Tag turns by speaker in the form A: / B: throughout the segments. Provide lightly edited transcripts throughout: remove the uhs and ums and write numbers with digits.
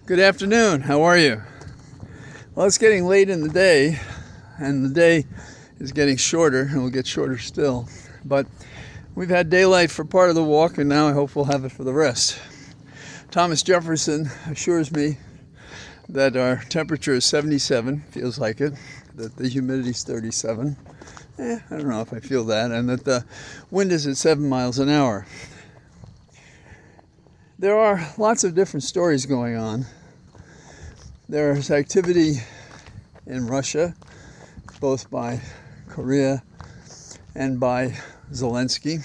A: Good afternoon. How are you? Well, it's getting late in the day, and the day is getting shorter, and will get shorter still. But we've had daylight for part of the walk, and now I hope we'll have it for the rest. Thomas Jefferson assures me that our temperature is 77, feels like it, that the humidity is 37. I don't know if I feel that, and that the wind is at 7 miles an hour. There are lots of different stories going on. There's activity in Russia, both by Korea and by Zelensky.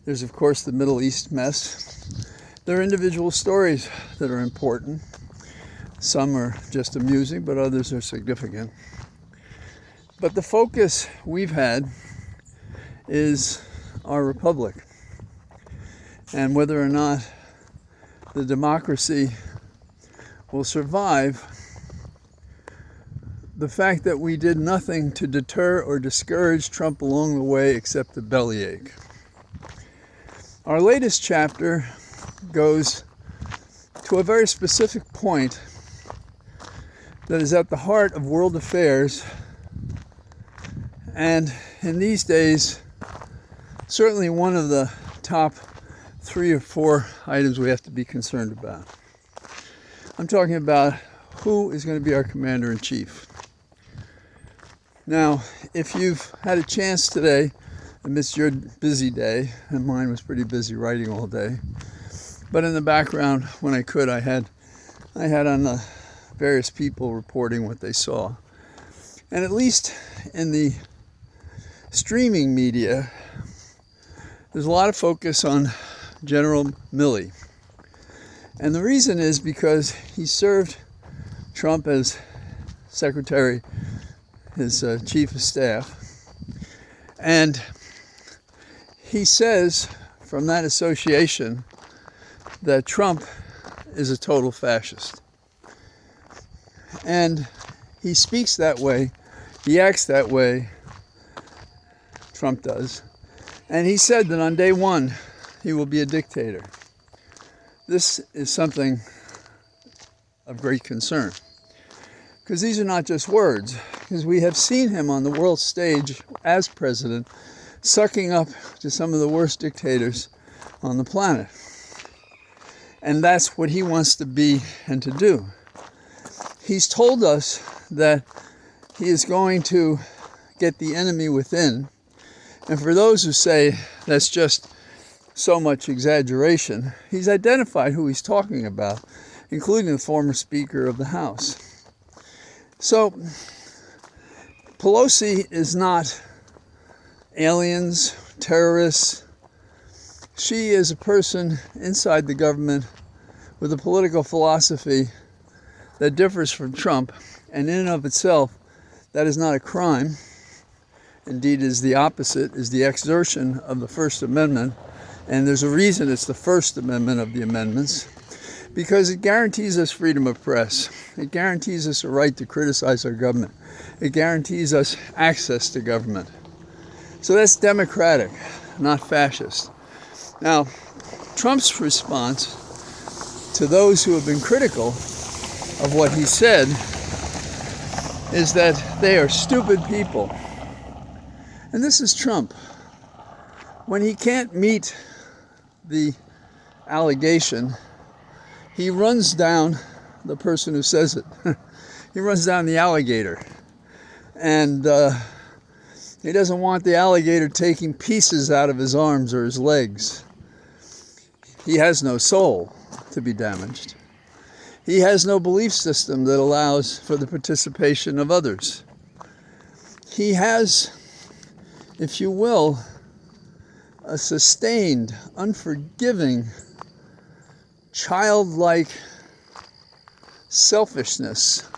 A: There's, of course, the Middle East mess. There are individual stories that are important. Some are just amusing, but others are significant. But the focus we've had is our republic and whether or not the democracy will survive the fact that we did nothing to deter or discourage Trump along the way except a bellyache. Our latest chapter goes to a very specific point that is at the heart of world affairs, and in these days, certainly one of the top 3 or 4 items we have to be concerned about. I'm talking about who is going to be our commander-in-chief. Now, if you've had a chance today, amidst your busy day, and mine was pretty busy writing all day, but in the background, when I could, I had on the various people reporting what they saw. And at least in the streaming media, there's a lot of focus on General Milley. And the reason is because he served Trump as secretary, his chief of staff. And he says from that association that Trump is a total fascist. And he speaks that way, he acts that way, Trump does. And he said that on day one, he will be a dictator. This is something of great concern, because these are not just words, because we have seen him on the world stage as president, sucking up to some of the worst dictators on the planet. And that's what he wants to be and to do. He's told us that he is going to get the enemy within. And for those who say that's just so much exaggeration, he's identified who he's talking about, including the former Speaker of the House. So, Pelosi is not aliens, terrorists. She is a person inside the government with a political philosophy that differs from Trump, and in and of itself, that is not a crime. Indeed, is the opposite, is the exertion of the First Amendment. And there's a reason it's the First Amendment of the amendments, because it guarantees us freedom of press. It guarantees us a right to criticize our government. It guarantees us access to government. So that's democratic, not fascist. Now, Trump's response to those who have been critical of what he said is that they are stupid people. And this is Trump. When he can't meet the allegation, he runs down the person who says it. He runs down the alligator. And he doesn't want the alligator taking pieces out of his arms or his legs. He has no soul to be damaged. He has no belief system that allows for the participation of others. He has, if you will, a sustained, unforgiving, childlike selfishness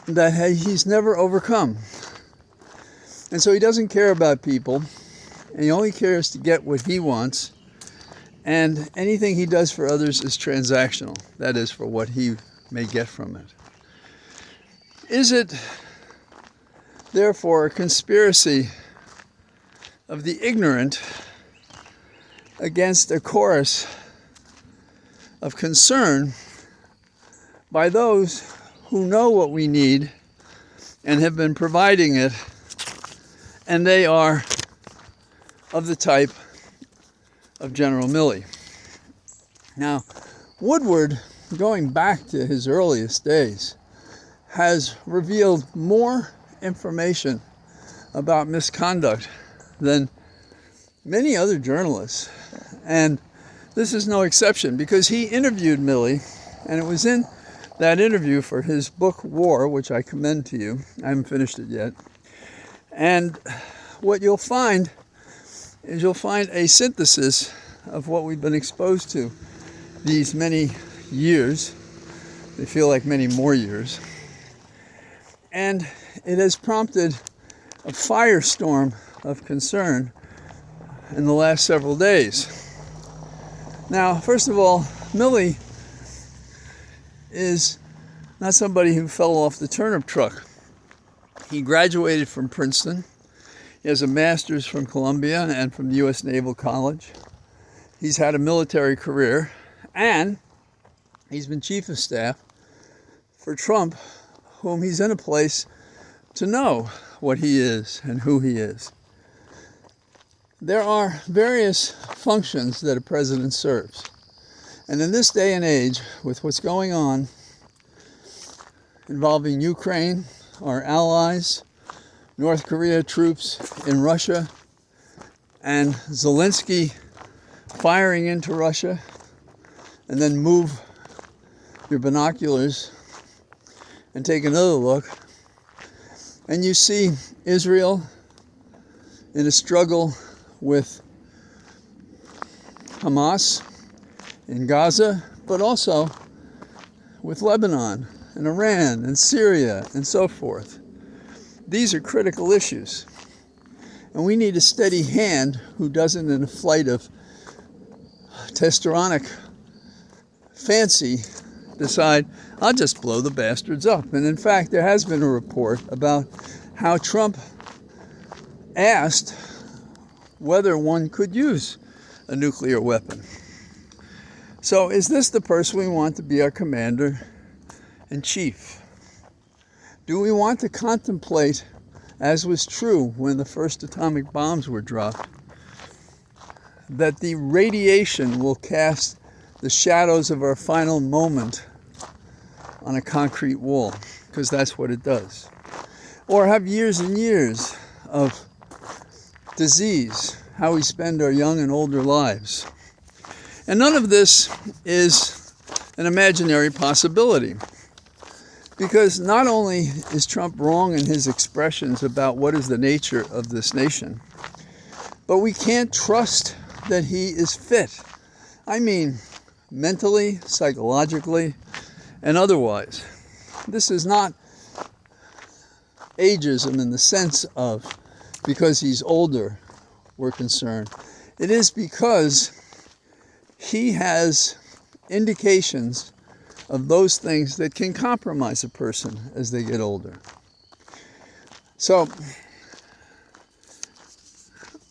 A: that he's never overcome. And so he doesn't care about people, and he only cares to get what he wants, and anything he does for others is transactional. That is, for what he may get from it. Is it, therefore, a conspiracy of the ignorant against a chorus of concern by those who know what we need and have been providing it, and they are of the type of General Milley. Now, Woodward, going back to his earliest days, has revealed more information about misconduct than many other journalists. And this is no exception, because he interviewed Milley, and it was in that interview for his book War, which I commend to you. I haven't finished it yet. And what you'll find is a synthesis of what we've been exposed to these many years. They feel like many more years. And it has prompted a firestorm of concern in the last several days. Now, first of all, Milley is not somebody who fell off the turnip truck. He graduated from Princeton. He has a master's from Columbia and from the U.S. Naval College. He's had a military career, and he's been chief of staff for Trump, whom he's in a place to know what he is and who he is. There are various functions that a president serves. And in this day and age, with what's going on involving Ukraine, our allies, North Korea troops in Russia, and Zelensky firing into Russia, and then move your binoculars and take another look, and you see Israel in a struggle with Hamas in Gaza, but also with Lebanon and Iran and Syria and so forth. These are critical issues. And we need a steady hand who doesn't, in a flight of testosteronic fancy, decide, I'll just blow the bastards up. And in fact, there has been a report about how Trump asked whether one could use a nuclear weapon. So is this the person we want to be our commander-in-chief? Do we want to contemplate, as was true when the first atomic bombs were dropped, that the radiation will cast the shadows of our final moment on a concrete wall? Because that's what it does. Or have years and years of disease, how we spend our young and older lives. And none of this is an imaginary possibility, because not only is Trump wrong in his expressions about what is the nature of this nation, but we can't trust that he is fit. I mean, mentally, psychologically, and otherwise. This is not ageism in the sense of because he's older we're concerned. It is because he has indications of those things that can compromise a person as they get older. So,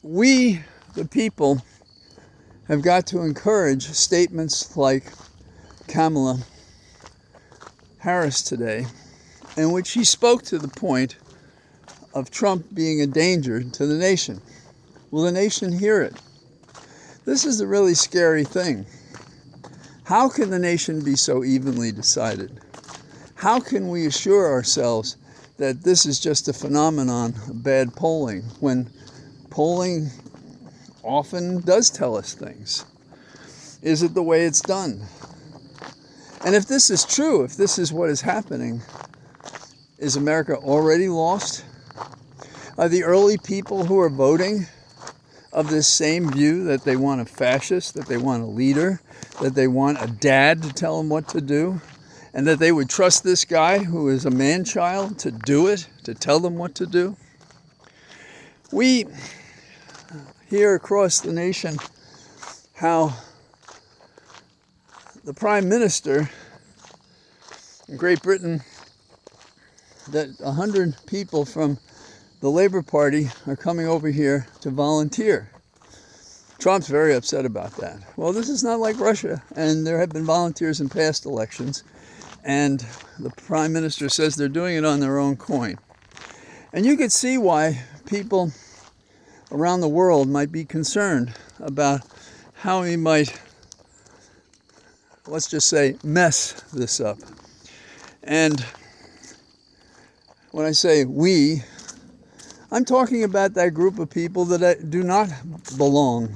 A: we, the people, have got to encourage statements like Kamala Harris today, in which she spoke to the point of Trump being a danger to the nation. Will the nation hear it? This is a really scary thing. How can the nation be so evenly decided? How can we assure ourselves that this is just a phenomenon of bad polling, when polling often does tell us things? Is it the way it's done? And if this is true, if this is what is happening, is America already lost? Are the early people who are voting of this same view, that they want a fascist, that they want a leader, that they want a dad to tell them what to do, and that they would trust this guy who is a man-child to do it, to tell them what to do? We hear across the nation how the Prime Minister in Great Britain, that 100 people from the Labour Party are coming over here to volunteer. Trump's very upset about that. Well, this is not like Russia, and there have been volunteers in past elections, and the Prime Minister says they're doing it on their own coin. And you could see why people around the world might be concerned about how he might, let's just say, mess this up. And when I say we, I'm talking about that group of people that do not belong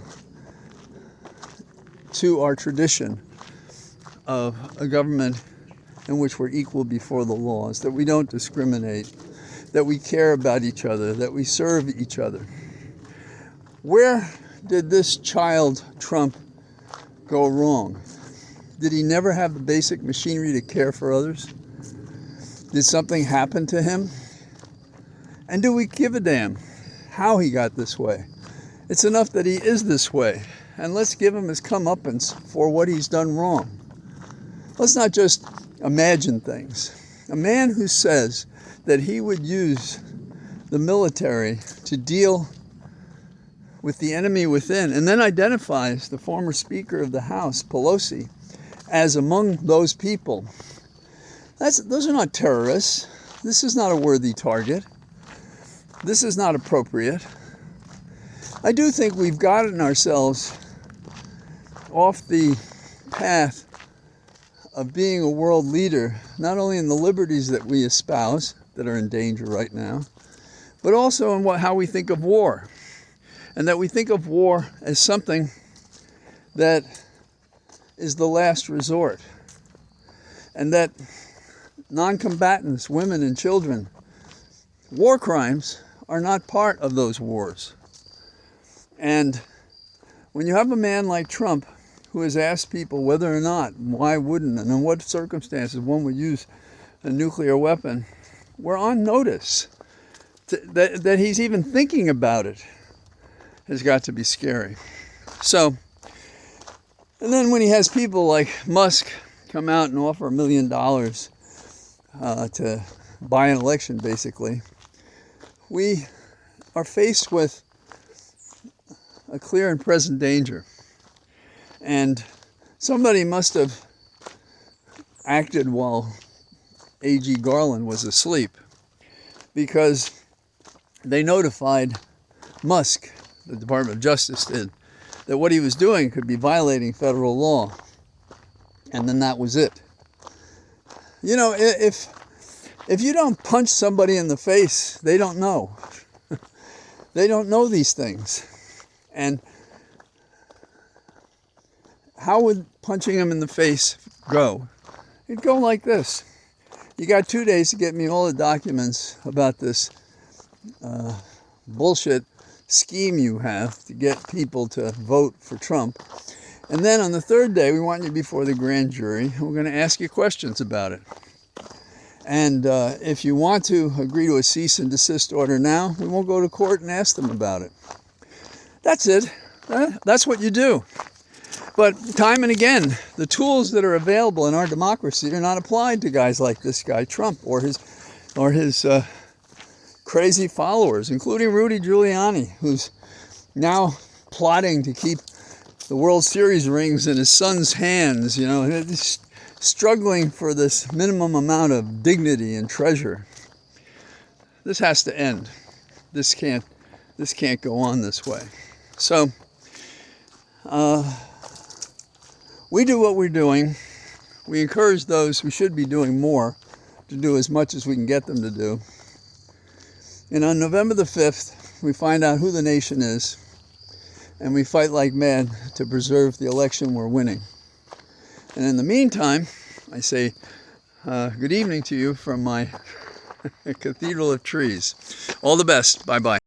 A: to our tradition of a government in which we're equal before the laws, that we don't discriminate, that we care about each other, that we serve each other. Where did this child Trump go wrong? Did he never have the basic machinery to care for others? Did something happen to him? And do we give a damn how he got this way? It's enough that he is this way, and let's give him his comeuppance for what he's done wrong. Let's not just imagine things. A man who says that he would use the military to deal with the enemy within, and then identifies the former Speaker of the House, Pelosi, as among those people. Those are not terrorists. This is not a worthy target. This is not appropriate. I do think we've gotten ourselves off the path of being a world leader, not only in the liberties that we espouse, that are in danger right now, but also in how we think of war. And that we think of war as something that is the last resort. And that non-combatants, women and children, war crimes are not part of those wars. And when you have a man like Trump who has asked people whether or not, why wouldn't, and in what circumstances one would use a nuclear weapon, we're on notice. That he's even thinking about it has got to be scary. So, and then when he has people like Musk come out and offer $1 million to buy an election, basically, we are faced with a clear and present danger. And somebody must have acted while A.G. Garland was asleep, because they notified Musk, the Department of Justice did, that what he was doing could be violating federal law. And then that was it. You know, if you don't punch somebody in the face, they don't know. They don't know these things. And how would punching him in the face go? It'd go like this. You got 2 days to get me all the documents about this bullshit scheme you have to get people to vote for Trump. And then on the third day, we want you before the grand jury. We're going to ask you questions about it. And if you want to agree to a cease and desist order now, we won't go to court and ask them about it. That's it. That's what you do. But time and again, the tools that are available in our democracy are not applied to guys like this guy, Trump, or his crazy followers, including Rudy Giuliani, who's now plotting to keep the World Series rings in his son's hands, you know, struggling for this minimum amount of dignity and treasure. This has to end. This can't go on this way. So, we do what we're doing. We encourage those who should be doing more to do as much as we can get them to do. And on November the 5th, we find out who the nation is, and we fight like mad to preserve the election we're winning. And in the meantime, I say good evening to you from my cathedral of trees. All the best. Bye-bye.